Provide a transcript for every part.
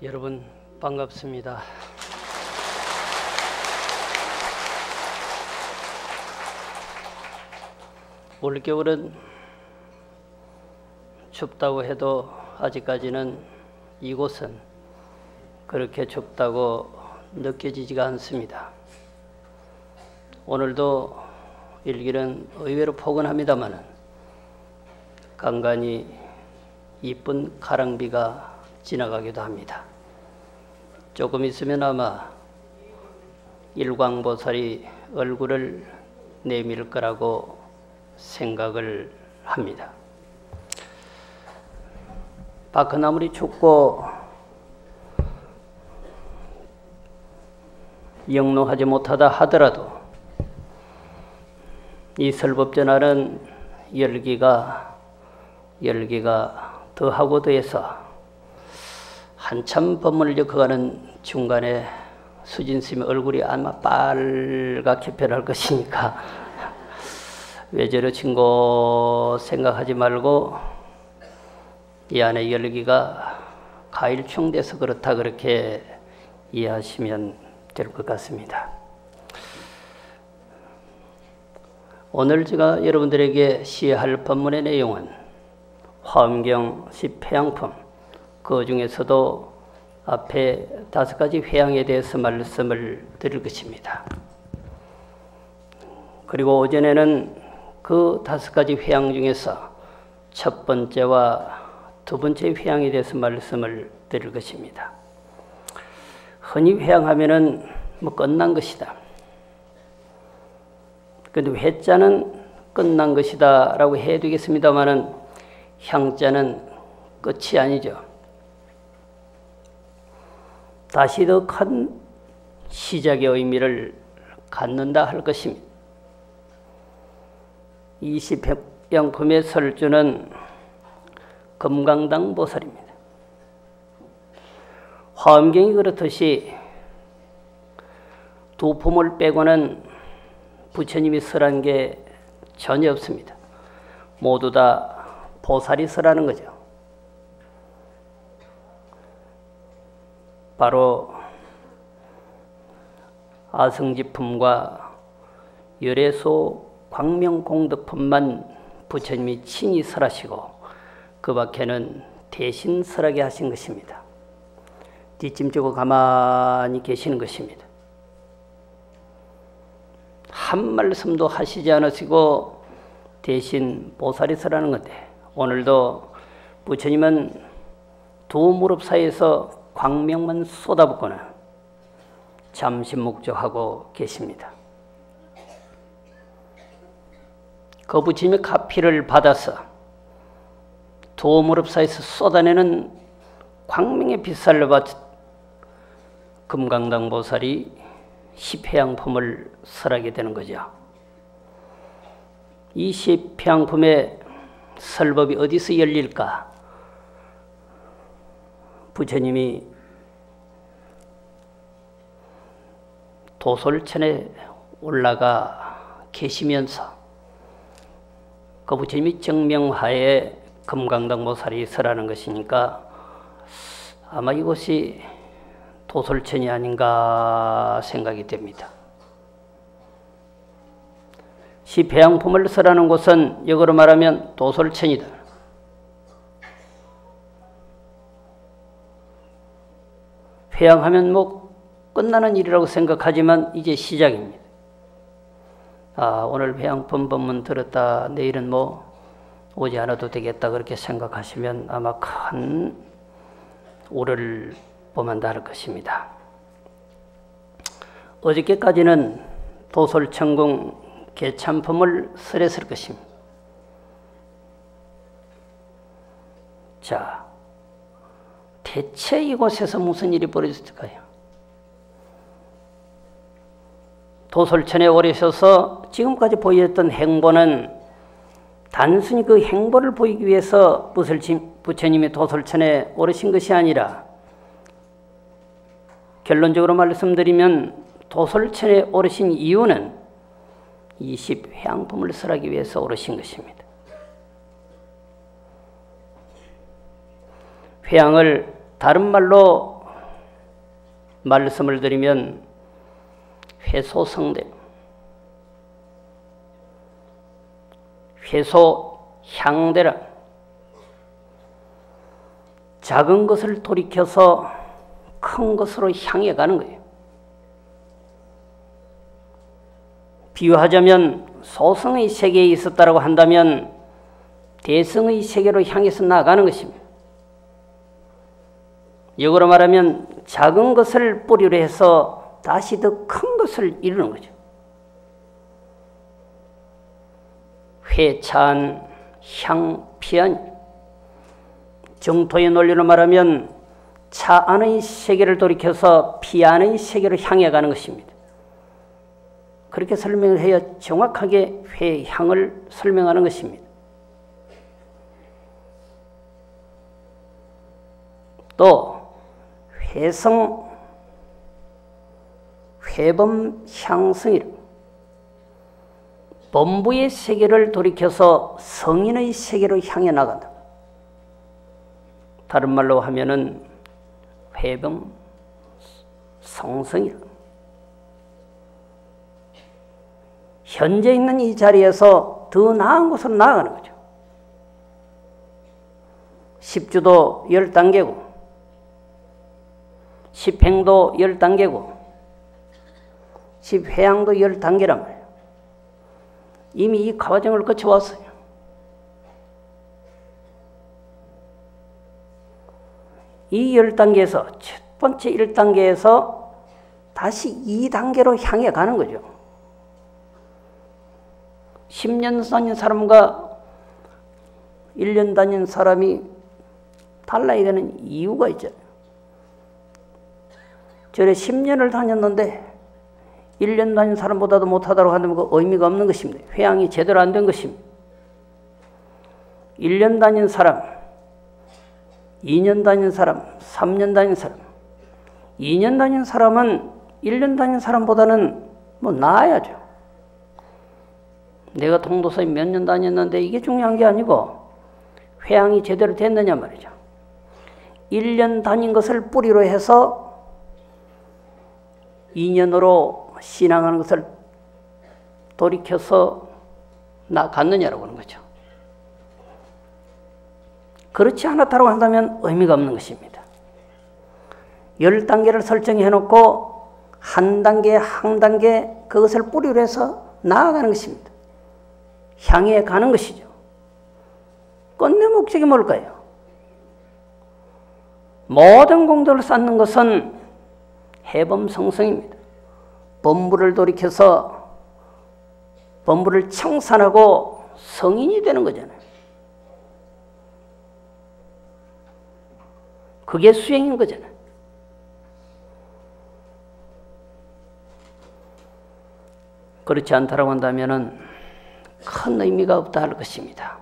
여러분 반갑습니다. 올겨울은 춥다고 해도 아직까지는 이곳은 그렇게 춥다고 느껴지지가 않습니다. 오늘도 일기는 의외로 포근합니다만 간간히 이쁜 가랑비가 지나가기도 합니다. 조금 있으면 아마 일광보살이 얼굴을 내밀 거라고 생각을 합니다. 밖은 아무리 춥고 영롱하지 못하다 하더라도 이 설법전날은 열기가 더하고 더해서 한참 법문을 겪어가는 중간에 수진스님의 얼굴이 아마 빨갛게 변할 것이니까 왜 저러친고 생각하지 말고 이 안에 열기가 가일충돼서 그렇다 그렇게 이해하시면 될 것 같습니다. 오늘 제가 여러분들에게 시할 법문의 내용은 화엄경 시패양품, 그 중에서도 앞에 5가지 회양에 대해서 말씀을 드릴 것입니다. 그리고 오전에는 그 5가지 회양 중에서 첫 번째와 두 번째 회양에 대해서 말씀을 드릴 것입니다. 흔히 회양하면은 끝난 것이다. 그런데 회자는 끝난 것이다 라고 해야 되겠습니다만은 향자는 끝이 아니죠. 다시 더 큰 시작의 의미를 갖는다 할 것입니다. 이 시패양품의 설주는 금강당 보살입니다. 화엄경이 그렇듯이 두 품을 빼고는 부처님이 설한 게 전혀 없습니다. 모두 다 보살이 설하는 거죠. 바로 아성지품과 열애소 광명공덕품만 부처님이 친히 설하시고 그 밖에는 대신 설하게 하신 것입니다. 뒷짐지고 가만히 계시는 것입니다. 한 말씀도 하시지 않으시고 대신 보살이 설하는 건데 오늘도 부처님은 두 무릎 사이에서 광명만 쏟아붓고는 잠시 묵조하고 계십니다. 그 부처님의 가피를 받아서 두 무릎 사이에서 쏟아내는 광명의 빛살로 받 금강당 보살이 시패양품을 설하게 되는 거죠. 이 시패양품의 설법이 어디서 열릴까? 부처님이 도솔천에 올라가 계시면서 그 부처님이 정명하에 금강당 보살이 설하는 것이니까 아마 이곳이 도솔천이 아닌가 생각이 됩니다. 시패양품을 설하는 곳은 역으로 말하면 도솔천이다. 회양하면 끝나는 일이라고 생각하지만 이제 시작입니다. 오늘 회양품 법문 들었다 내일은 오지 않아도 되겠다 그렇게 생각하시면 아마 큰 오를 보만다 할 것입니다. 어저께까지는 도솔천궁 개참품을 설했을 것입니다. 자, 대체 이곳에서 무슨 일이 벌어졌을까요? 도솔천에 오르셔서 지금까지 보였던 행보는 단순히 그 행보를 보이기 위해서 부처님이 도솔천에 오르신 것이 아니라 결론적으로 말씀드리면 도솔천에 오르신 이유는 이 시패양품을 설하기 위해서 오르신 것입니다. 회양을 다른 말로 말씀을 드리면 회소성대, 회소향대라. 작은 것을 돌이켜서 큰 것으로 향해 가는 거예요. 비유하자면 소성의 세계에 있었다고 한다면 대성의 세계로 향해서 나아가는 것입니다. 역으로 말하면 작은 것을 뿌리로 해서 다시 더 큰 것을 이루는 거죠. 회찬, 향피한. 정토의 논리로 말하면 차 안의 세계를 돌이켜서 피 안의 세계로 향해 가는 것입니다. 그렇게 설명을 해야 정확하게 회향을 설명하는 것입니다. 또 회성, 회범향성이라. 범부의 세계를 돌이켜서 성인의 세계로 향해 나간다. 다른 말로 하면은 회범 성성이라. 현재 있는 이 자리에서 더 나은 곳으로 나아가는 거죠. 10주도 10단계고 10행도 10단계고 10회향도 10단계란 말이에요. 이미 이 과정을 거쳐왔어요. 이 10단계에서 첫 번째 1단계에서 다시 2단계로 향해 가는 거죠. 10년 다닌 사람과 1년 다닌 사람이 달라야 되는 이유가 있잖아요. 저래 10년을 다녔는데 1년 다닌 사람보다도 못하다고 하면 그 의미가 없는 것입니다. 회양이 제대로 안 된 것입니다. 1년 다닌 사람, 2년 다닌 사람, 3년 다닌 사람, 2년 다닌 사람은 1년 다닌 사람보다는 뭐 나아야죠. 내가 통도사에 몇 년 다녔는데 이게 중요한 게 아니고 회양이 제대로 됐느냐 말이죠. 1년 다닌 것을 뿌리로 해서 2년으로 신앙하는 것을 돌이켜서 나갔느냐라고 하는 거죠. 그렇지 않았다고 한다면 의미가 없는 것입니다. 10단계를 설정해 놓고 한 단계 한 단계 그것을 뿌리로 해서 나아가는 것입니다. 향해 가는 것이죠. 끝내 목적이 뭘까요? 모든 공덕을 쌓는 것은 해범성성입니다. 범부를 돌이켜서 범부를 청산하고 성인이 되는 거잖아요. 그게 수행인 거잖아요. 그렇지 않다고 한다면 큰 의미가 없다 할 것입니다.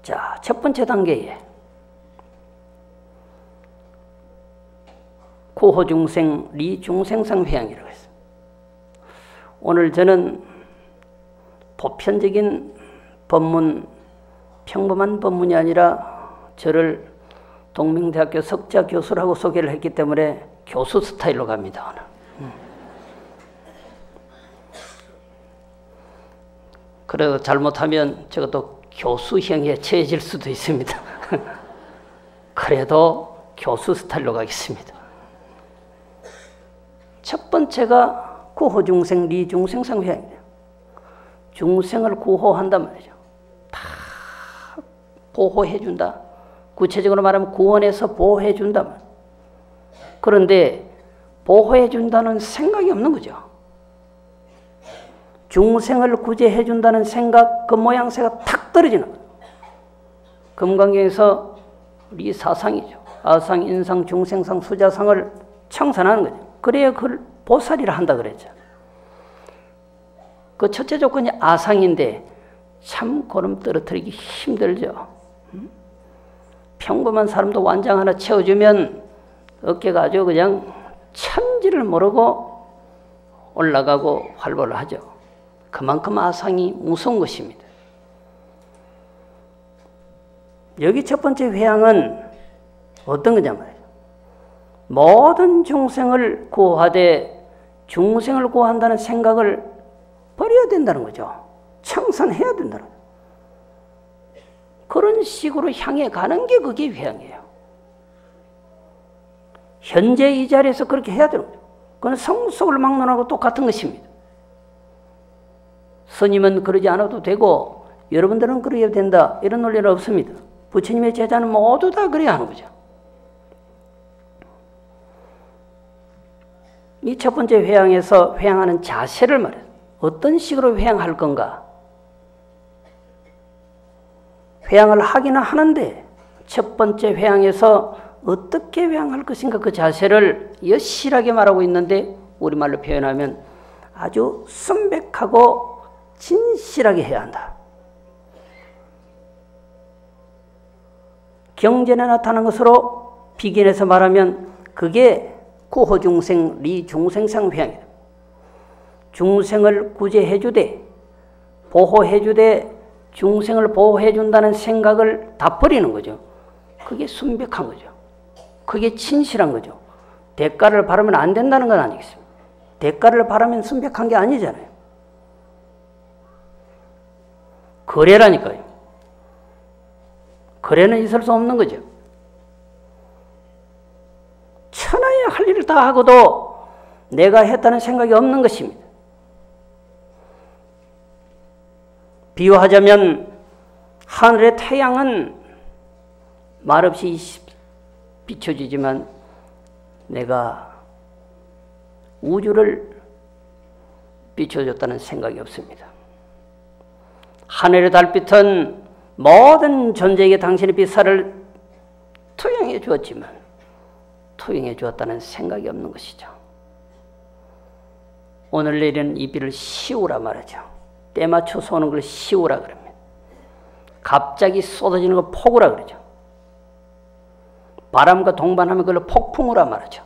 자, 첫 번째 단계에 구호중생, 리중생상회양이라고 했습니다. 오늘 저는 보편적인 법문, 평범한 법문이 아니라 저를 동명대학교 석자 교수라고 소개를 했기 때문에 교수 스타일로 갑니다. 오늘. 그래도 잘못하면 제가 또 교수형에 처해질 수도 있습니다. 그래도 교수 스타일로 가겠습니다. 첫 번째가 구호중생, 리중생상회양이에요. 중생을 구호한단 말이죠. 다 보호해준다. 구체적으로 말하면 구원해서 보호해준단 말이에요. 그런데 보호해준다는 생각이 없는 거죠. 중생을 구제해준다는 생각, 그 모양새가 탁 떨어지는 거예요. 금강경에서 이 사상이죠. 아상, 인상, 중생상, 수자상을 청산하는 거죠. 그래야 그걸 보살이라 한다 그랬죠. 그 첫째 조건이 아상인데 참 그럼 떨어뜨리기 힘들죠. 평범한 사람도 완장 하나 채워주면 어깨가 아주 그냥 참지를 모르고 올라가고 활보를 하죠. 그만큼 아상이 무서운 것입니다. 여기 첫 번째 회양은 어떤 거냐 말이에요. 모든 중생을 구하되 중생을 구한다는 생각을 버려야 된다는 거죠. 청산해야 된다는 거죠. 그런 식으로 향해 가는 게 그게 회양이에요. 현재 이 자리에서 그렇게 해야 되는 거죠. 그건 성속을 막론하고 똑같은 것입니다. 스님은 그러지 않아도 되고 여러분들은 그래야 된다 이런 논리는 없습니다. 부처님의 제자는 모두 다 그래야 하는 거죠. 이 첫 번째 회양에서 회양하는 자세를 말해요. 어떤 식으로 회양할 건가? 회양을 하기는 하는데 첫 번째 회양에서 어떻게 회양할 것인가 그 자세를 여실하게 말하고 있는데 우리말로 표현하면 아주 순백하고 진실하게 해야 한다. 경전에 나타난 것으로 비견해서 말하면 그게 구호중생 리중생상 회양이다. 중생을 구제해주되 보호해주되 중생을 보호해준다는 생각을 다 버리는 거죠. 그게 순백한 거죠. 그게 진실한 거죠. 대가를 바라면 안 된다는 건 아니겠습니까? 대가를 바라면 순백한 게 아니잖아요. 거래라니까요. 거래는 있을 수 없는 거죠. 천하의 할 일을 다 하고도 내가 했다는 생각이 없는 것입니다. 비유하자면 하늘의 태양은 말없이 비춰지지만 내가 우주를 비춰줬다는 생각이 없습니다. 하늘의 달빛은 모든 존재에게 당신의 빛살을 투영해 주었지만 투영해 주었다는 생각이 없는 것이죠. 오늘 내리는 이 비를 시우라 말하죠. 때 맞춰서 오는 걸 시우라 그럽니다. 갑자기 쏟아지는 걸 폭우라 그러죠. 바람과 동반하면 그걸 폭풍우라 말하죠.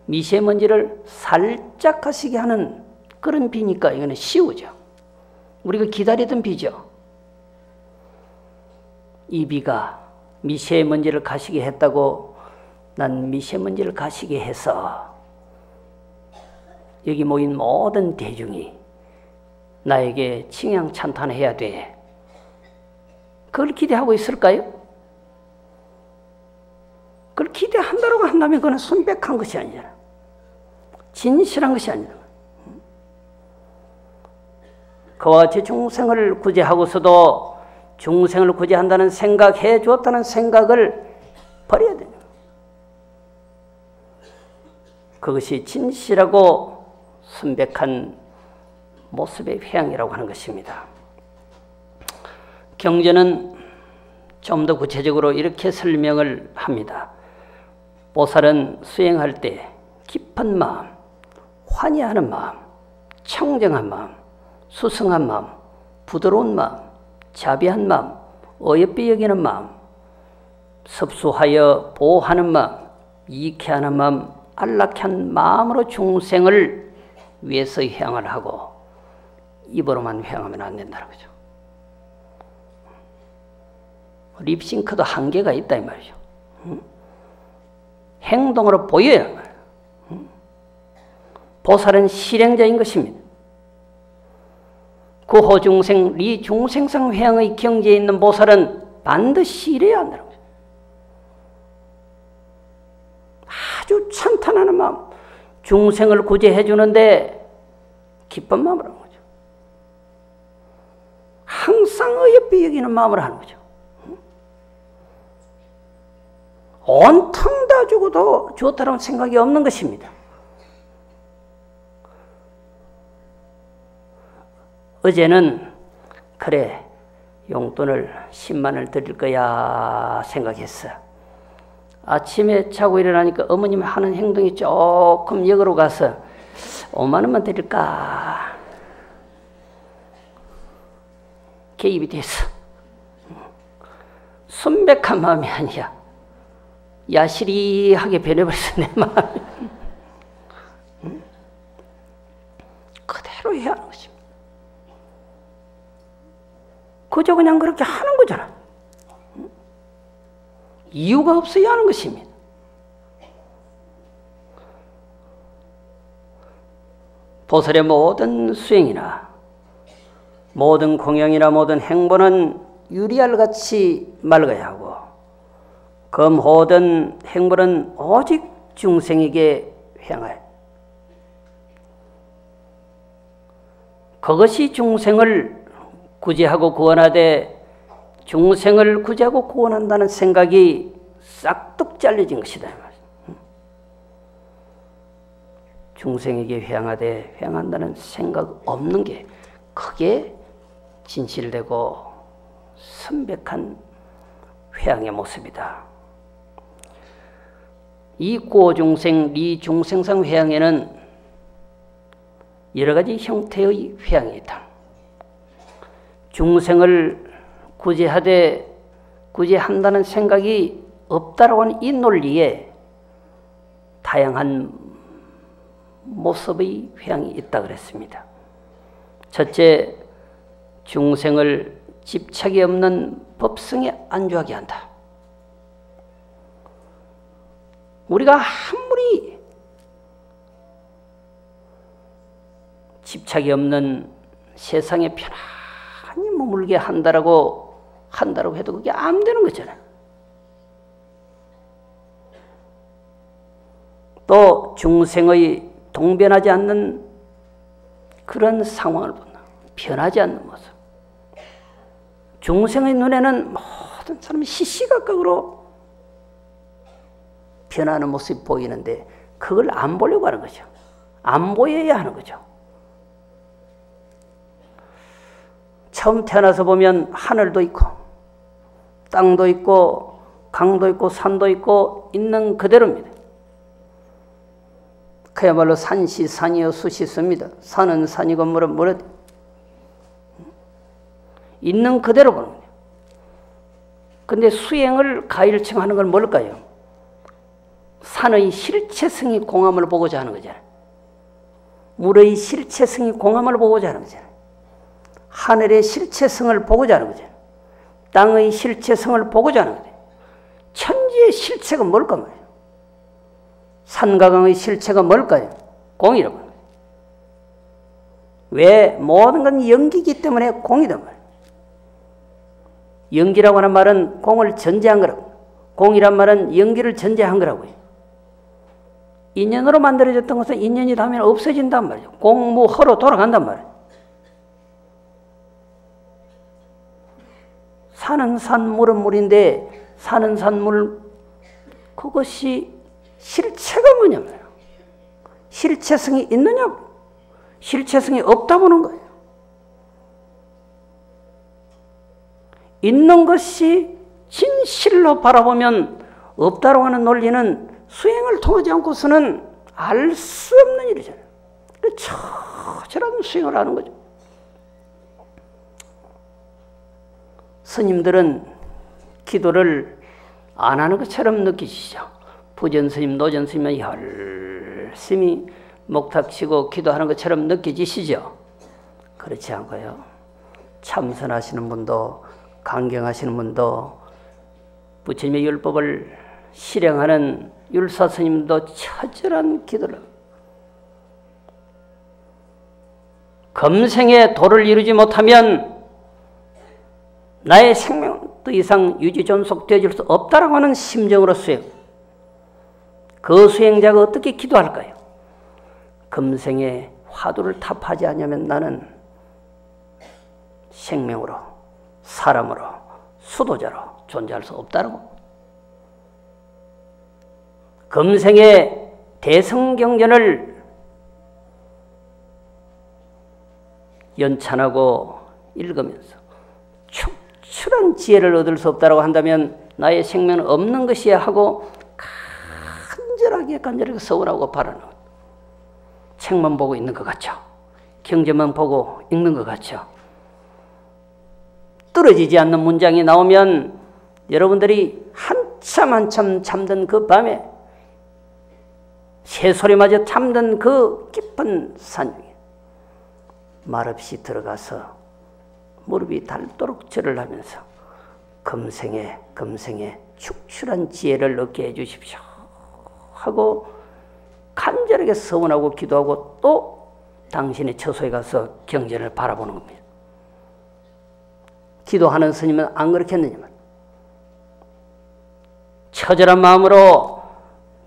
미세먼지를 살짝 가시게 하는 그런 비니까 이거는 시우죠. 우리가 기다리던 비죠. 이 비가 미세먼지를 가시게 했다고 난 미세먼지를 가시게 해서 여기 모인 모든 대중이 나에게 칭양 찬탄해야 돼. 그걸 기대하고 있을까요? 그걸 기대한다고 한다면 그건 순백한 것이 아니잖아. 진실한 것이 아니잖아. 그와 같이 중생을 구제하고서도 중생을 구제한다는 생각해 주었다는 생각을 버려야 됩니다. 그것이 진실하고 순백한 모습의 회양이라고 하는 것입니다. 경전은 좀 더 구체적으로 이렇게 설명을 합니다. 보살은 수행할 때 깊은 마음, 환희하는 마음, 청정한 마음, 수승한 마음, 부드러운 마음, 자비한 마음, 어여삐 여기는 마음, 섭수하여 보호하는 마음, 이익해 하는 마음, 안락한 마음으로 중생을 위해서 회양을 하고 입으로만 회양하면 안 된다는 거죠. 립싱크도 한계가 있다 이 말이죠. 행동으로 보여야 하는 거예요. 보살은 실행자인 것입니다. 구호중생 리중생상 회양의 경지에 있는 보살은 반드시 이래야 한다는 거죠. 아주 찬탄하는 마음, 중생을 구제해 주는데 기쁜 마음으로 하는 거죠. 항상 어여삐 여기는 마음으로 하는 거죠. 온통 다 주고도 좋다라는 생각이 없는 것입니다. 어제는 그래 용돈을 10만을 드릴 거야 생각했어. 아침에 자고 일어나니까 어머님이 하는 행동이 조금 역으로 가서 5만 원만 드릴까 개입이 됐어. 순백한 마음이 아니야. 야시리하게 변해버렸어 내 마음이. 그대로 해야 하는 것입니다. 그저 그냥 그렇게 하는 거잖아. 이유가 없어야 하는 것입니다. 도설의 모든 수행이나 모든 공양이나 모든 행보는 유리알같이 맑아야 하고 그 모든 행보는 오직 중생에게 향하여 그것이 중생을 구제하고 구원하되 중생을 구제하고 구원한다는 생각이 싹둑 잘려진 것이다. 중생에게 회항하되 회항한다는 생각 없는 게 그게 진실되고 선백한 회항의 모습이다. 이 구호중생, 리중생상 회항에는 여러 가지 형태의 회항이 있다. 중생을 구제한다는 생각이 없다라고 하는 이 논리에 다양한 모습의 회항이 있다 그랬습니다. 첫째, 중생을 집착이 없는 법성에 안주하게 한다. 우리가 아무리 집착이 없는 세상에 편안히 머물게 한다라고 해도 그게 안 되는 거잖아요. 또 중생의 동변하지 않는 그런 상황을 본다. 변하지 않는 모습. 중생의 눈에는 모든 사람이 시시각각으로 변하는 모습이 보이는데 그걸 안 보려고 하는 거죠. 안 보여야 하는 거죠. 처음 태어나서 보면 하늘도 있고 땅도 있고 강도 있고 산도 있고 있는 그대로입니다. 그야말로 산시 산이요 수시 수입니다. 산은 산이고 물은 물이다. 있는 그대로 보는 거예요. 그런데 수행을 가일층하는 건 뭘까요? 산의 실체성이 공함을 보고자 하는 거잖아요. 물의 실체성이 공함을 보고자 하는 거잖아요. 하늘의 실체성을 보고자 하는 거잖아요. 땅의 실체성을 보고자 하는 거잖아요. 천지의 실체가 뭘까 말이에요. 산과 강의 실체가 뭘까요? 공이라고 합니다. 왜? 모든 건 연기이기 때문에 공이란 말이에요. 연기라고 하는 말은 공을 전제한 거라고. 공이란 말은 연기를 전제한 거라고요. 인연으로 만들어졌던 것은 인연이 닿으면 없어진단 말이죠. 공무허로 돌아간단 말이에요. 산은 산, 물은 물인데 산은 산, 물 그것이 실체가 뭐냐면 실체성이 있느냐고. 실체성이 없다 보는 거예요. 있는 것이 진실로 바라보면 없다고 하는 논리는 수행을 통하지 않고서는 알 수 없는 일이잖아요. 처절한 수행을 하는 거죠. 스님들은 기도를 안 하는 것처럼 느끼시죠. 부전스님, 노전스님은 열심히 목탁치고 기도하는 것처럼 느껴지시죠. 그렇지 않고요. 참선하시는 분도 강경하시는 분도 부처님의 율법을 실행하는 율사스님도 처절한 기도를 금생에 도를 이루지 못하면 나의 생명은 더 이상 유지 존속되어질 수 없다라고 하는 심정으로 수행. 그 수행자가 어떻게 기도할까요? 금생에 화두를 탑하지 않으면 나는 생명으로, 사람으로, 수도자로 존재할 수 없다라고. 금생에 대성경전을 연찬하고 읽으면서 축출한 지혜를 얻을 수 없다고 한다면 나의 생명은 없는 것이야 하고 간절하게 서운하고 바라는 것. 책만 보고 있는 것 같죠. 경제만 보고 읽는 것 같죠. 떨어지지 않는 문장이 나오면 여러분들이 한참 잠든 그 밤에 새소리마저 잠든 그 깊은 산 중에 말없이 들어가서 무릎이 닳도록 절을 하면서 금생에 축출한 지혜를 얻게 해주십시오 하고 간절하게 서원하고 기도하고 또 당신의 처소에 가서 경전을 바라보는 겁니다. 기도하는 스님은 안 그렇겠느냐. 처절한 마음으로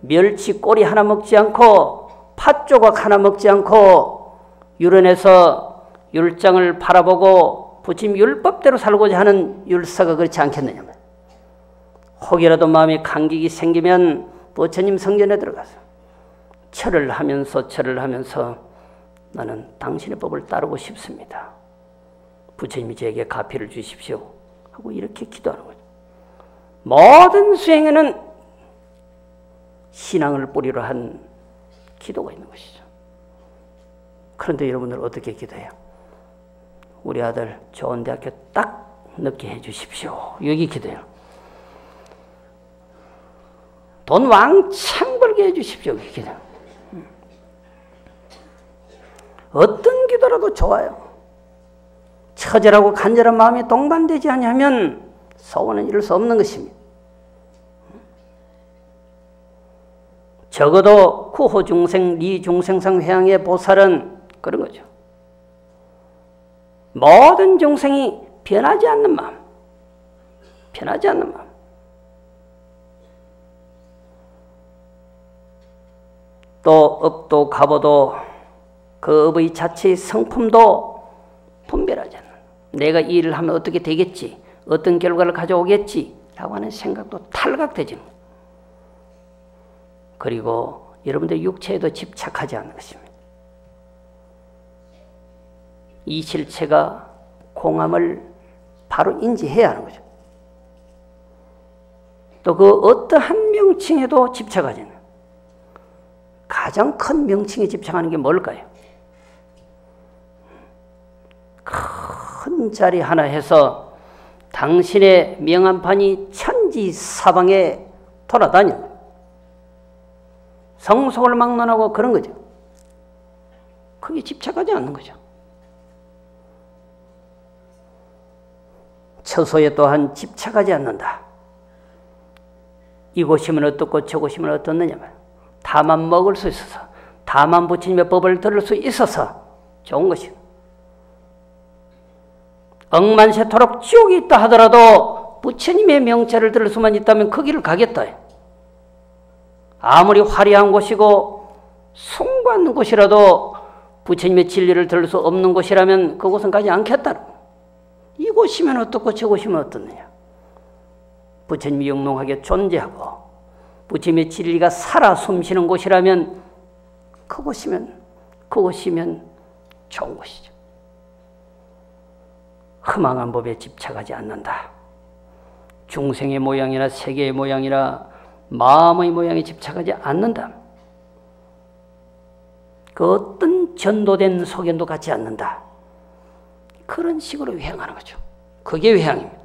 멸치 꼬리 하나 먹지 않고 팥 조각 하나 먹지 않고 유런해서 율장을 바라보고 부처님 율법대로 살고자 하는 율사가 그렇지 않겠느냐. 혹이라도 마음에 감격이 생기면 부처님 성전에 들어가서 절을 하면서 나는 당신의 법을 따르고 싶습니다. 부처님이 저에게 가피를 주십시오. 하고 이렇게 기도하는 거죠. 모든 수행에는 신앙을 뿌리로 한 기도가 있는 것이죠. 그런데 여러분들 어떻게 기도해요? 우리 아들 좋은 대학교 딱 넣게 해 주십시오. 여기 기도해요. 돈 왕창 벌게 해 주십시오. 여기 기도해요. 어떤 기도라도 좋아요. 처절하고 간절한 마음이 동반되지 않으면 소원은 이룰 수 없는 것입니다. 적어도 구호중생, 리중생상 회양의 보살은 그런 거죠. 모든 중생이 변하지 않는 마음, 변하지 않는 마음. 또 업도 가보도 그 업의 자체의 성품도 분별하지 않는, 내가 이 일을 하면 어떻게 되겠지, 어떤 결과를 가져오겠지 라고 하는 생각도 탈각되지는 거예요. 그리고 여러분들 육체에도 집착하지 않는 것입니다. 이 실체가 공함을 바로 인지해야 하는 거죠. 또 그 어떠한 명칭에도 집착하지 않는, 가장 큰 명칭에 집착하는 게 뭘까요? 큰 자리 하나 해서 당신의 명함판이 천지 사방에 돌아다니는, 성속을 막론하고 그런 거죠. 그게 집착하지 않는 거죠. 처소에 또한 집착하지 않는다. 이곳이면 어떻고 저곳이면 어떻느냐 말이야. 다만 먹을 수 있어서, 다만 부처님의 법을 들을 수 있어서 좋은 것이고, 억만세토록 지옥이 있다 하더라도 부처님의 명체를 들을 수만 있다면 그 길을 가겠다. 아무리 화려한 곳이고 숭고한 곳이라도 부처님의 진리를 들을 수 없는 곳이라면 그곳은 가지 않겠다. 이곳이면 어떻고 저곳이면 어떻느냐. 부처님이 영롱하게 존재하고 부처님의 진리가 살아 숨쉬는 곳이라면 그곳이면 좋은 곳이죠. 흠망한 법에 집착하지 않는다. 중생의 모양이나 세계의 모양이나 마음의 모양에 집착하지 않는다. 그 어떤 전도된 소견도 갖지 않는다. 그런 식으로 회항하는 거죠. 그게 회항입니다.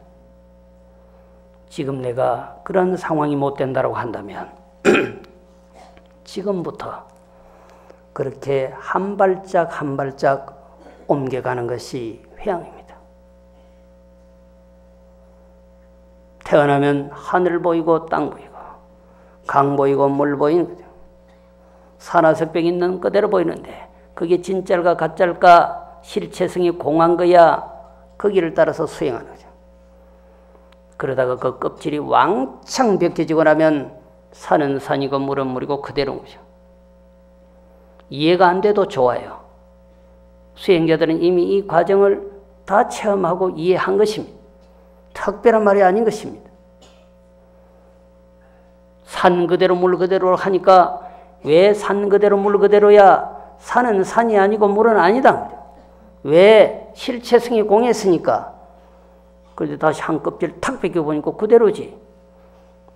지금 내가 그런 상황이 못 된다고 한다면 지금부터 그렇게 한 발짝 한 발짝 옮겨가는 것이 회항입니다. 태어나면 하늘 보이고 땅 보이고 강 보이고 물 보이는 거죠. 산화석벽 있는 그대로 보이는데 그게 진짜일까 가짜일까 실체성이 공한 거야. 그 길을 따라서 수행하는 거죠. 그러다가 그 껍질이 왕창 벗겨지고 나면 산은 산이고 물은 물이고 그대로인 거죠. 이해가 안 돼도 좋아요. 수행자들은 이미 이 과정을 다 체험하고 이해한 것입니다. 특별한 말이 아닌 것입니다. 산 그대로 물 그대로 하니까 왜 산 그대로 물 그대로야? 산은 산이 아니고 물은 아니다. 왜? 실체성이 공했으니까. 그런데 다시 한 껍질 탁 벗겨보니까 그대로지.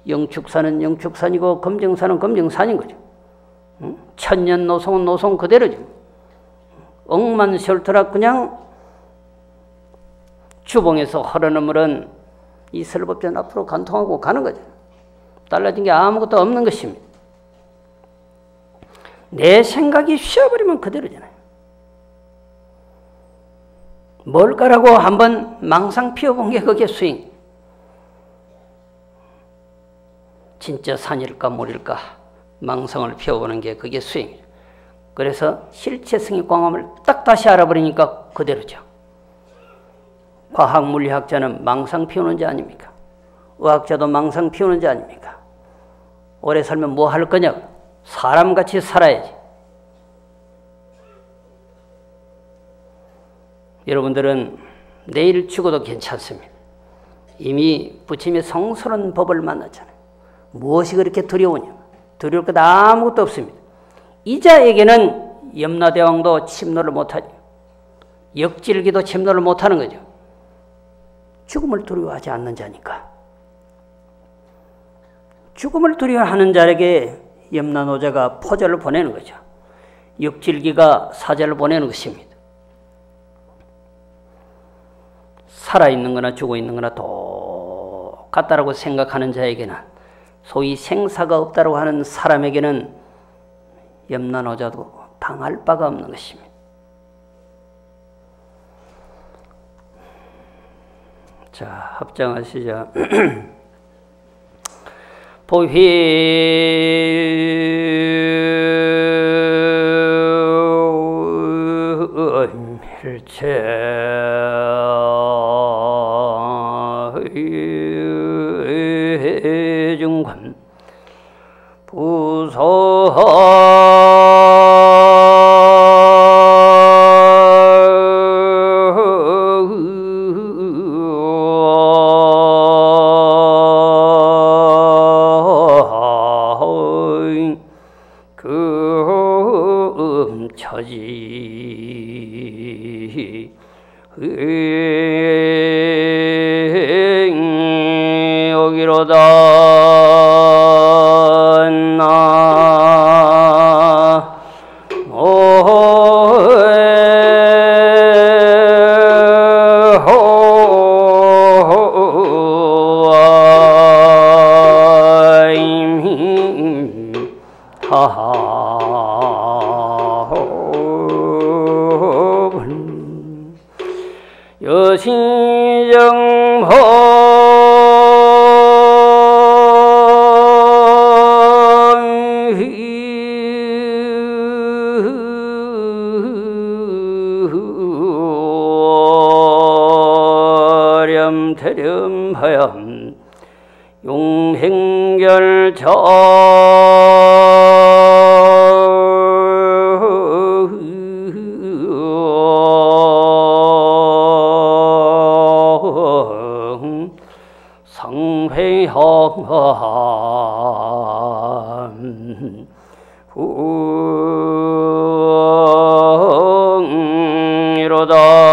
영축산은 영축산이고 검정산은 검정산인 거죠. 천년 노송은 노송 그대로죠. 억만 세월토록 그냥 주봉에서 흐르는 물은 이 설법전 앞으로 관통하고 가는 거죠. 달라진 게 아무것도 없는 것입니다. 내 생각이 쉬어버리면 그대로잖아요. 뭘까라고 한번 망상 피워본 게 그게 수행. 진짜 산일까 물일까 망상을 피워보는 게 그게 수행이죠. 그래서 실체성의 광함을 딱 다시 알아버리니까 그대로죠. 과학 물리학자는 망상 피우는 자 아닙니까? 의학자도 망상 피우는 자 아닙니까? 오래 살면 뭐 할 거냐? 사람같이 살아야지. 여러분들은 내일 죽어도 괜찮습니다. 이미 부처님의 성스러운 법을 만났잖아요. 무엇이 그렇게 두려우냐? 두려울 것 아무것도 없습니다. 이자에게는 염라대왕도 침노를 못하죠. 역질기도 침노를 못하는 거죠. 죽음을 두려워하지 않는 자니까. 죽음을 두려워하는 자에게 염라노자가 포자를 보내는 거죠. 역질기가 사자를 보내는 것입니다. 살아있는 거나 죽어있는 거나 똑같다라고 생각하는 자에게는, 소위 생사가 없다고 하는 사람에게는 염라노자도 당할 바가 없는 것입니다. 자, 합장하시죠. 보휘일체중관 부서 처지 여기로다 여신정법 태렴하염 용행결정 상회함 이로다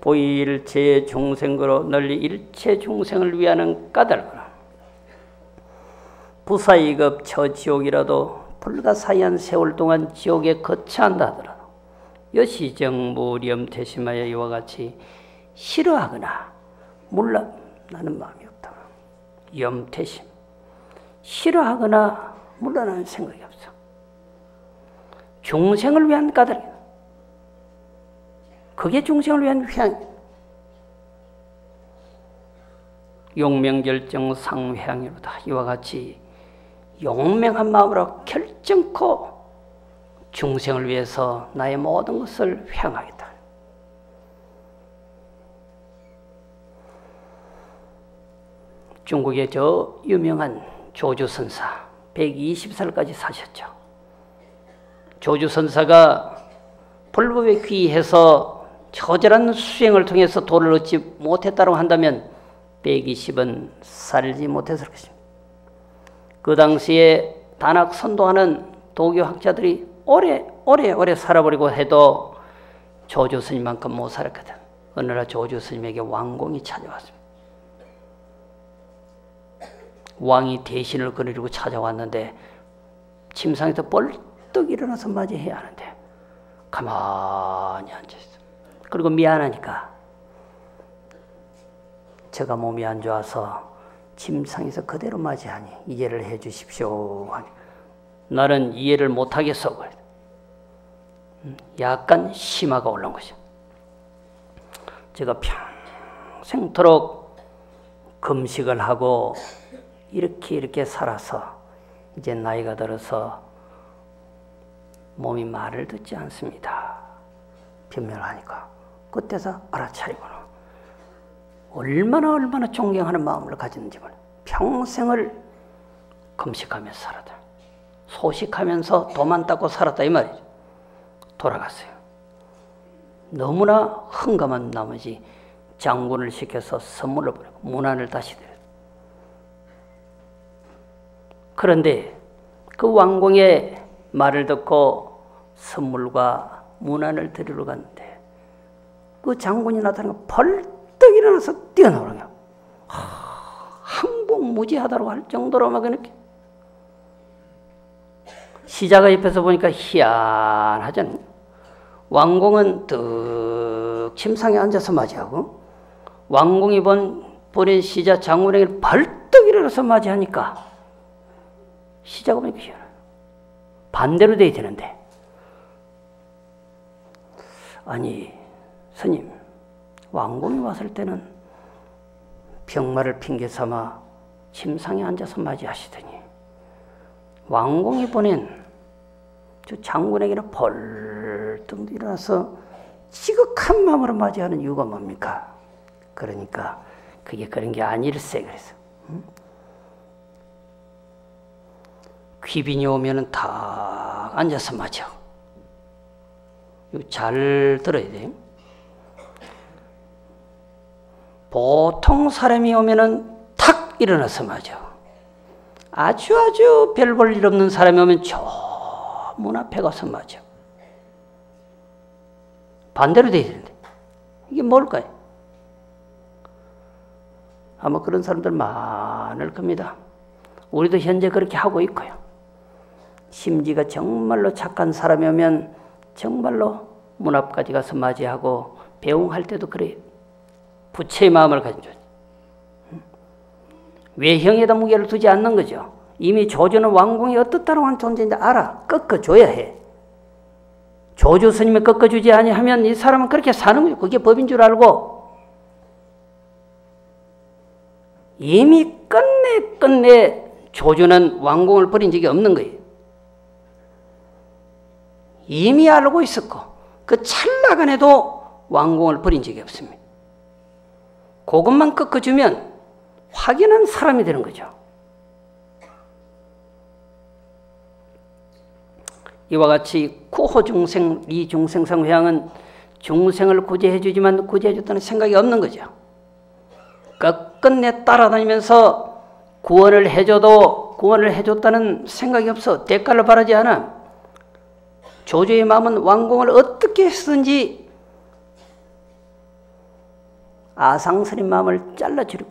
보일체 중생으로 널리 일체 중생을 위하는 까닭으로 부사이급 처지옥이라도 불가사의한 세월 동안 지옥에 거처한다 하더라도 여시정무렴태심하여 이와 같이 싫어하거나 물러나는 마음이 없다. 염태심, 싫어하거나 물러나는 생각이 없어. 중생을 위한 까닭이다. 그게 중생을 위한 회향이다. 용명결정 상회향이로다. 이와 같이 용맹한 마음으로 결정코 중생을 위해서 나의 모든 것을 회향하겠다. 중국의 저 유명한 조주선사 120살까지 사셨죠. 조주선사가 불법에 귀해서 처절한 수행을 통해서 도를 얻지 못했다고 한다면 120은 살지 못했을 것입니다. 그 당시에 단학 선도하는 도교학자들이 오래 살아버리고 해도 조주 스님만큼 못 살았거든. 어느 날 조주 스님에게 왕공이 찾아왔습니다. 왕이 대신을 거느리고 찾아왔는데 침상에서 벌떡 일어나서 맞이해야 하는데 가만히 앉아있어. 그리고 미안하니까 제가 몸이 안 좋아서 침상에서 그대로 맞이하니 이해를 해 주십시오. 나는 이해를 못하겠어. 약간 심화가 올라온 거죠. 제가 평생토록 금식을 하고 이렇게 살아서 이제 나이가 들어서 몸이 말을 듣지 않습니다. 변명을 하니까 그때서 알아차리고는 얼마나 존경하는 마음을 가졌는지 몰라요. 평생을 금식하면서 살았다. 소식하면서 도만 닦고 살았다 이 말이죠. 돌아갔어요. 너무나 흥감한 나머지 장군을 시켜서 선물을 보내고 문안을 다시 드려요. 그런데 그 왕공의 말을 듣고 선물과 문안을 드리러 갔는데 그 장군이 나타나서 벌떡 일어나서 뛰어나오는 거야. 항복무지하다고 할 정도로 막 이렇게. 시자가 옆에서 보니까 희한하잖아요. 왕공은 득 침상에 앉아서 맞이하고 왕공이 보낸 시자 장군에게 벌떡 일어나서 맞이하니까 시자가 보니까 희한해요. 반대로 돼야 되는데 아니 스님 왕공이 왔을 때는 병마를 핑계 삼아 침상에 앉아서 맞이하시더니 왕공이 보낸 저 장군에게는 벌떡 일어나서 지극한 마음으로 맞이하는 이유가 뭡니까? 그러니까 그게 그런 게 아닐세 그래서 귀빈이 오면은 다 앉아서 맞아. 이거 잘 들어야 돼요. 보통 사람이 오면은 탁 일어나서 맞아. 아주 별 볼 일 없는 사람이 오면 저 문 앞에 가서 맞아. 반대로 돼야 되는데 이게 뭘까요? 아마 그런 사람들 많을 겁니다. 우리도 현재 그렇게 하고 있고요. 심지가 정말로 착한 사람이 오면 정말로 문 앞까지 가서 맞이하고 배웅할 때도 그래요. 부처의 마음을 가진 존재. 외형에다 무게를 두지 않는 거죠. 이미 조주는 왕궁이 어떻다고 하는 존재인데 알아. 꺾어줘야 해. 조주 스님이 꺾어주지 아니하면 이 사람은 그렇게 사는 거예요. 그게 법인 줄 알고 이미 끝내 조주는 왕궁을 버린 적이 없는 거예요. 이미 알고 있었고 그 찰나간에도 왕궁을 버린 적이 없습니다. 그것만 꺾어주면 확연한 사람이 되는 거죠. 이와 같이 구호중생, 리중생상회양은 중생을 구제해 주지만 구제해 줬다는 생각이 없는 거죠. 끝끝내 따라다니면서 구원을 해줬다는 생각이 없어. 대가를 바라지 않아. 조주의 마음은 왕공을 어떻게 했든지 아상스님 마음을 잘라주려.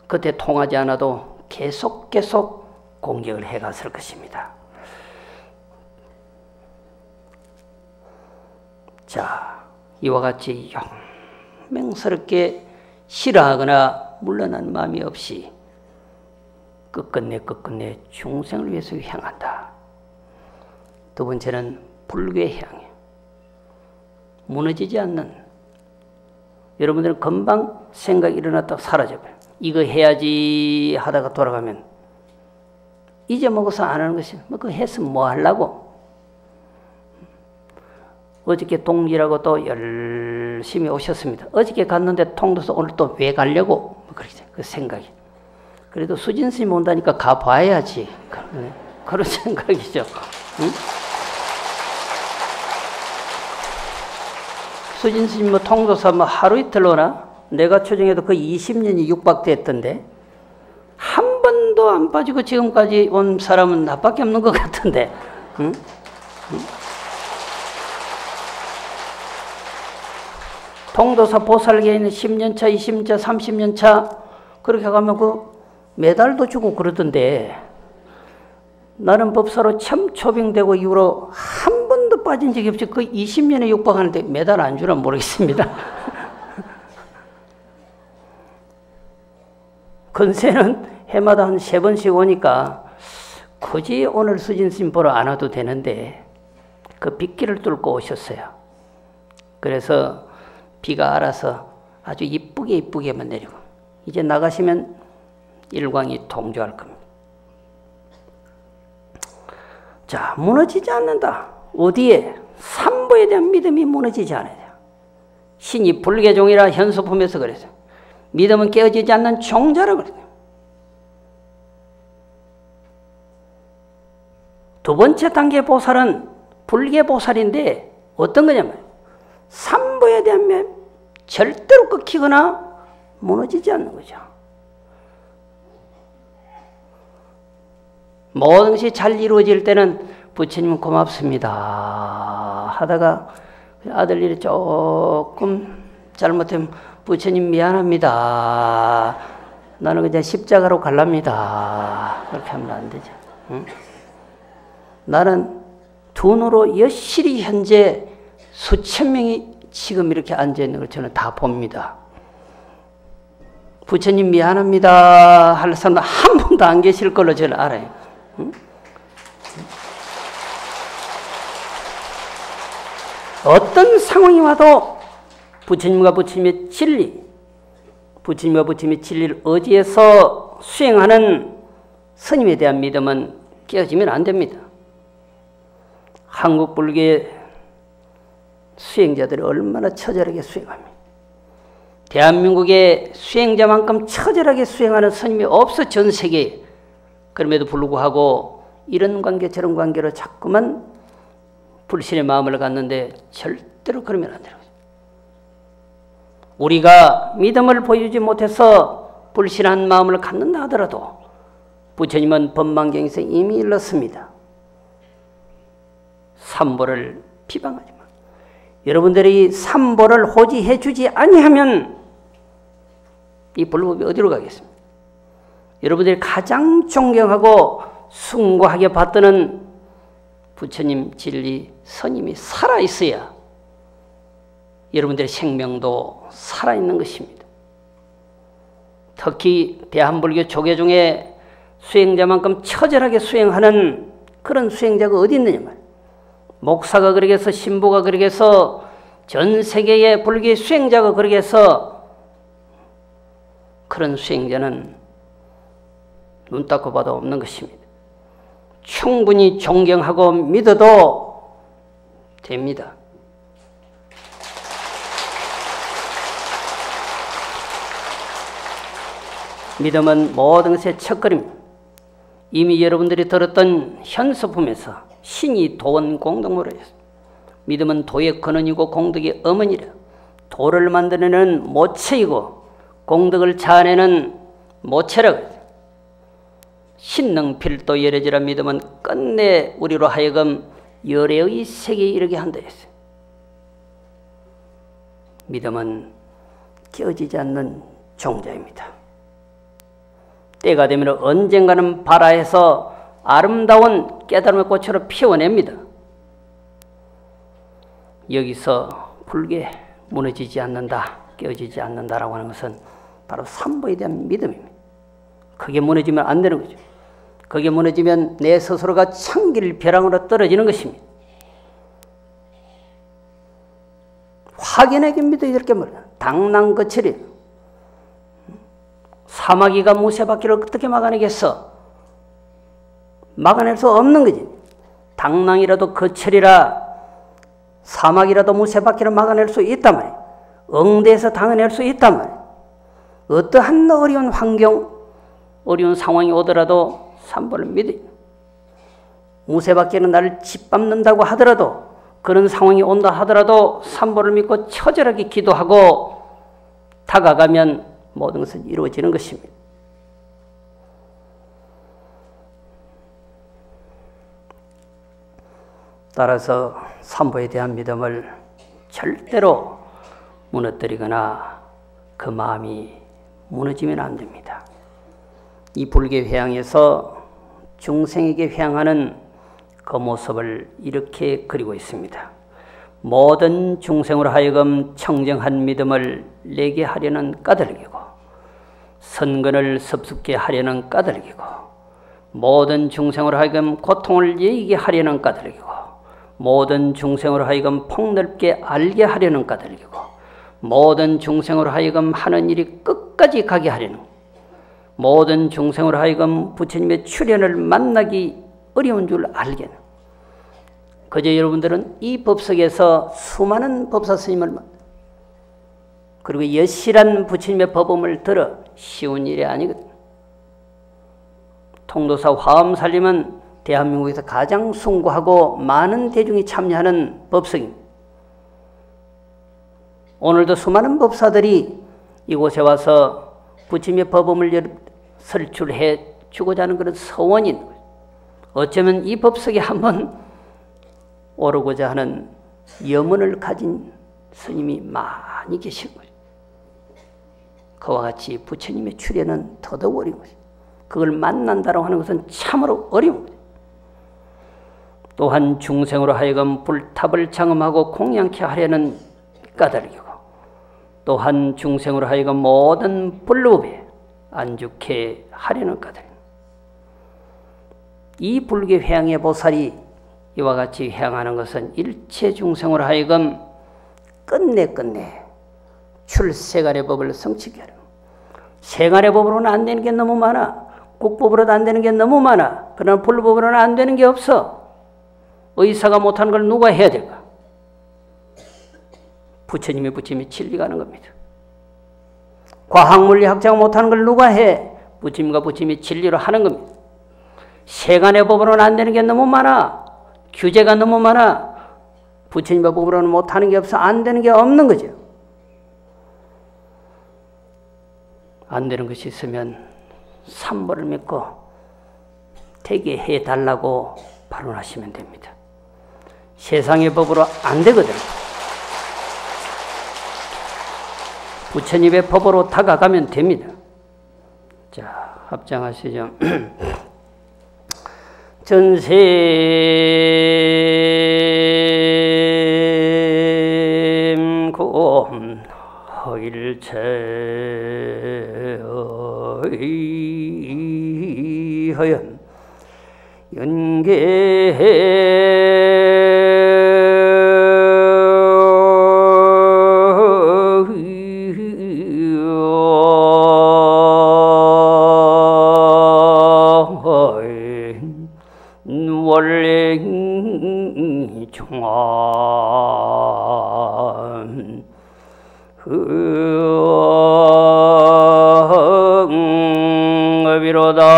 그때 통하지 않아도 계속 공격을 해갔을 것입니다. 자, 이와 같이 용맹스럽게 싫어하거나 물러난 마음이 없이 끝끝내 중생을 위해서 향한다. 두 번째는 불교의 향이에요. 무너지지 않는. 여러분들은 금방 생각이 일어났다가 사라져버려요. 이거 해야지 하다가 돌아가면 잊어먹어서 안 하는 것이 뭐 그거 했으면 뭐 하려고. 어저께 동지라고 또 열심히 오셨습니다. 어저께 갔는데 통도서 오늘 또 왜 가려고? 뭐 그러죠. 그 생각이. 그래도 수진 스님 온다니까 가봐야지. 그런 생각이죠. 응? 수진 스님 뭐 통도사 뭐 하루 이틀 오나? 내가 추정해도 거의 20년이 육박됐던데 한 번도 안 빠지고 지금까지 온 사람은 나밖에 없는 것 같은데. 응? 응? 통도사 보살계에는 10년차, 20년차, 30년차 그렇게 가면 그 메달도 주고 그러던데 나는 법사로 참 초빙되고 이후로 한 번도 빠진 적이 없이 그 20년에 육박하는데 메달 안 주나 모르겠습니다. 근세는 해마다 한 3번씩 오니까 굳이 오늘 수진스님 보러 안 와도 되는데 그 빗길을 뚫고 오셨어요. 그래서 비가 알아서 아주 이쁘게만 내리고 이제 나가시면 일광이 동조할 겁니다. 자, 무너지지 않는다. 어디에? 삼보에 대한 믿음이 무너지지 않아야 돼요. 신이 불개종이라 현수품에서 그랬어요. 믿음은 깨어지지 않는 종자라고 그랬어요. 두 번째 단계 보살은 불개보살인데 어떤 거냐면 삼보에 대한 절대로 끊기거나 무너지지 않는 거죠. 모든 것이 잘 이루어질 때는 부처님 고맙습니다 하다가 아들 일이 조금 잘못하면 부처님 미안합니다. 나는 그냥 십자가로 갈랍니다. 그렇게 하면 안 되죠. 응? 나는 두 눈으로 여실히 현재 수천 명이 지금 이렇게 앉아있는 걸 저는 다 봅니다. 부처님 미안합니다 할 사람은 한 분도 안 계실 걸로 저는 알아요. 응? 어떤 상황이 와도 부처님과 부처님의 진리, 부처님과 부처님의 진리를 의지해서 수행하는 스님에 대한 믿음은 깨어지면 안 됩니다. 한국 불교의 수행자들이 얼마나 처절하게 수행합니다. 대한민국의 수행자만큼 처절하게 수행하는 스님이 없어 전 세계에. 그럼에도 불구하고 이런 관계 저런 관계로 자꾸만 불신의 마음을 갖는데 절대로 그러면 안 되는 거죠. 우리가 믿음을 보여주지 못해서 불신한 마음을 갖는다 하더라도 부처님은 법망경에서 이미 일렀습니다. 삼보를 비방하지 마. 여러분들이 삼보를 호지해 주지 아니하면 이 불법이 어디로 가겠습니까? 여러분들이 가장 존경하고 숭고하게 받드는 부처님 진리 스님이 살아있어야 여러분들의 생명도 살아있는 것입니다. 특히 대한불교 조계 중에 수행자만큼 처절하게 수행하는 그런 수행자가 어디 있느냐 말이에요. 목사가 그러게 해서 신부가 그러게 해서 전 세계의 불교의 수행자가 그러게 해서 그런 수행자는 눈 닦고 봐도 없는 것입니다. 충분히 존경하고 믿어도 됩니다. 믿음은 모든 것의 첫걸음입니다. 이미 여러분들이 들었던 현수품에서 신이 도원 공덕모라 했습니다. 믿음은 도의 근원이고 공덕의 어머니라. 도를 만드는 모체이고 공덕을 자아내는 모체라고 했습니다. 신능필도 열애지라 믿음은 끝내 우리로 하여금 열애의 세계에 이르게 한다 했어요. 믿음은 깨어지지 않는 종자입니다. 때가 되면 언젠가는 발아해서 아름다운 깨달음의 꽃으로 피워냅니다. 여기서 불게 무너지지 않는다, 깨어지지 않는다라고 하는 것은 바로 삼보에 대한 믿음입니다. 그게 무너지면 안 되는 거죠. 그게 무너지면 내 스스로가 천길 벼랑으로 떨어지는 것입니다. 확연하게 믿어야 될 게 뭐냐? 당랑거칠이. 사마귀가 무쇠바퀴를 어떻게 막아내겠어? 막아낼 수 없는 거지. 당랑이라도 거칠이라 사마귀라도 무쇠바퀴를 막아낼 수 있단 말이야. 응대에서 당해낼 수 있단 말이야. 어떠한 어려운 환경, 어려운 상황이 오더라도 삼보를 믿어요. 무쇠바퀴는 나를 짓밟는다고 하더라도, 그런 상황이 온다 하더라도 삼보를 믿고 처절하게 기도하고 다가가면 모든 것은 이루어지는 것입니다. 따라서 삼보에 대한 믿음을 절대로 무너뜨리거나 그 마음이 무너지면 안 됩니다. 이 불교 회양에서 중생에게 회양하는 그 모습을 이렇게 그리고 있습니다. 모든 중생으로 하여금 청정한 믿음을 내게 하려는 까닭이고 선근을 섭습게 하려는 까닭이고 모든 중생으로 하여금 고통을 예의게 하려는 까닭이고 모든 중생으로 하여금 폭넓게 알게 하려는 까닭이고 모든 중생으로 하여금 하는 일이 끝까지 가게 하려는 모든 중생으로 하여금 부처님의 출현을 만나기 어려운 줄 알게는 그저 여러분들은 이 법석에서 수많은 법사 스님을 그리고 여실한 부처님의 법음을 들어 쉬운 일이 아니거든. 통도사 화엄살림은 대한민국에서 가장 숭고하고 많은 대중이 참여하는 법석입니다. 오늘도 수많은 법사들이 이곳에 와서 부처님의 법음을 설출해 주고자 하는 그런 서원인 거예요. 어쩌면 이 법석에 한번 오르고자 하는 염원을 가진 스님이 많이 계신 거예요. 그와 같이 부처님의 출현은 더더욱 어려운 거죠. 그걸 만난다고 하는 것은 참으로 어려운 거죠. 또한 중생으로 하여금 불탑을 장엄하고 공양케 하려는 까닭이고 또한 중생으로 하여금 모든 불법에 안죽게 하려는 까닭입니다. 이 불교 회양의 보살이 이와 같이 회양하는 것은 일체 중생으로 하여금 끝내 출세간의 법을 성취게 하려. 세간의 법으로는 안 되는 게 너무 많아. 국법으로도 안 되는 게 너무 많아. 그러나 불법으로는 안 되는 게 없어. 의사가 못하는 걸 누가 해야 될까? 부처님이 진리가 하는 겁니다. 과학물리학자가 못하는 걸 누가 해? 부처님과 부처님이 진리로 하는 겁니다. 세간의 법으로는 안 되는 게 너무 많아. 규제가 너무 많아. 부처님과 법으로는 못하는 게 없어. 안 되는 게 없는 거죠. 안 되는 것이 있으면 삼보를 믿고 되게 해달라고 발언하시면 됩니다. 세상의 법으로 안 되거든. 부처님의 법으로 다가가면 됩니다. 자, 합장하시죠. 전심 고일체의허연 연계 원래 중앙 흥업이로다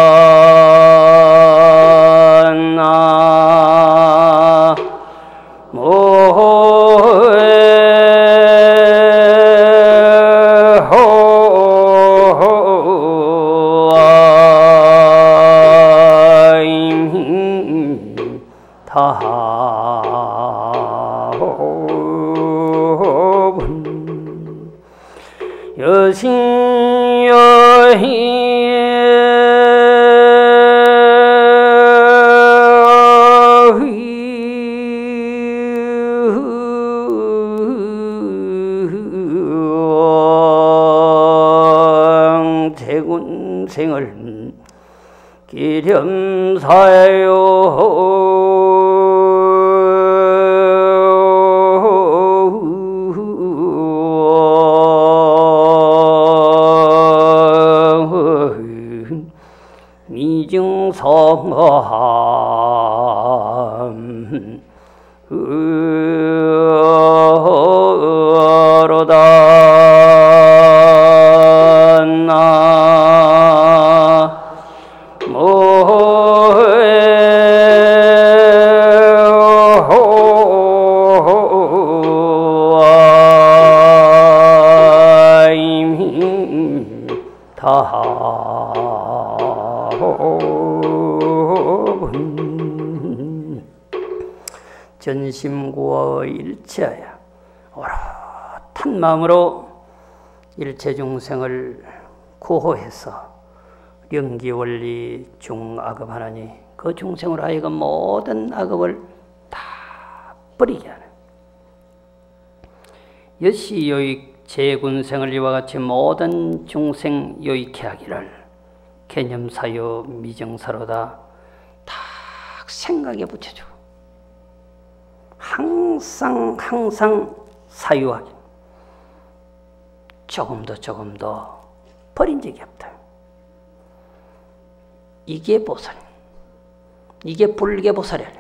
대군생을 기렴사요 미증성함 으로다 전심구어 일체하여 오롯한 마음으로 일체 중생을 구호해서 영기원리 중악업하나니 그 중생으로 하여금 모든 악업을 다 버리게 하는 여시요익 제군생을 이와 같이 모든 중생 요익해 하기를 개념사요 미정사로다 딱 생각에 붙여줘. 항상 사유하기. 조금 더 버린 적이 없다. 이게 보살. 이게 불계보살이야.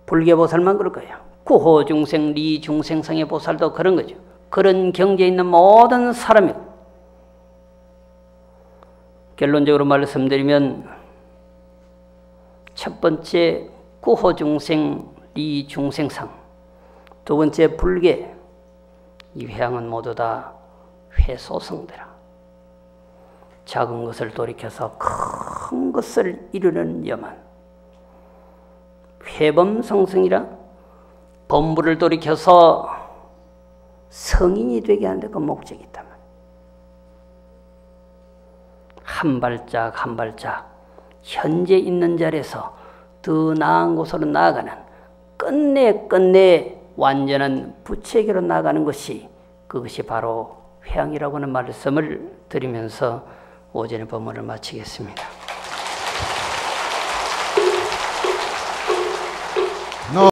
불계보살만 그럴 거야. 구호중생, 리중생상의 보살도 그런 거죠. 그런 경지에 있는 모든 사람이 결론적으로 말씀드리면 첫 번째 구호중생, 리중생상, 두 번째 불계, 이 회양은 모두 다 회소성대라. 작은 것을 돌이켜서 큰 것을 이루는 염원. 회범성승이라 범부를 돌이켜서 성인이 되게 하는데 그 목적이 있단 말이야. 한 발짝 한 발짝 현재 있는 자리에서 더 나은 곳으로 나아가는 끝내 완전한 부채계로 나아가는 것이 그것이 바로 회양이라고 하는 말씀을 드리면서 오전의 법문을 마치겠습니다.